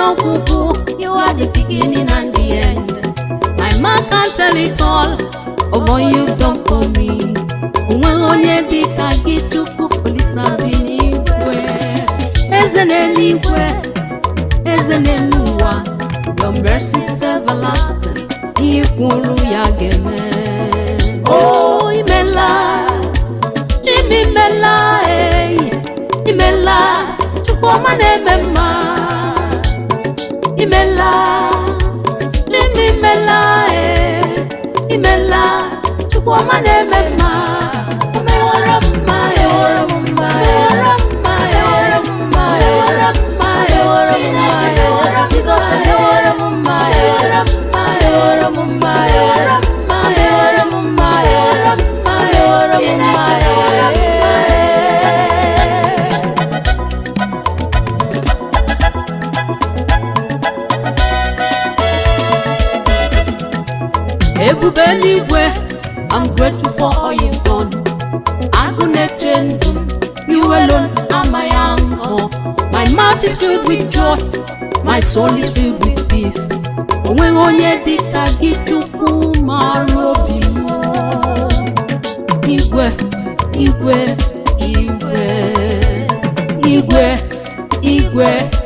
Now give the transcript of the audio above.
You are the beginning and the end. My mouth can't tell it all of what you've done for me. Onye dika gị Chukwu Olisa bi n'igwe. Eze n'eluigwe, eze n'ụwa. Your mercy is everlasting. Ihe kwuru ya ga-eme. Oh, Imela, Chimi Imela, Imela, Chukwuma na-eme mma. Imela, Chimi Imela, Imela, Chukwuma na-eme mma. I'm grateful for all you've done. I'm gonna change you alone are my anchor. My mouth is filled with joy, my soul is filled with peace. Onye dika gị Chukwu mara obi m. Igwe, igwe, igwe, igwe, igwe.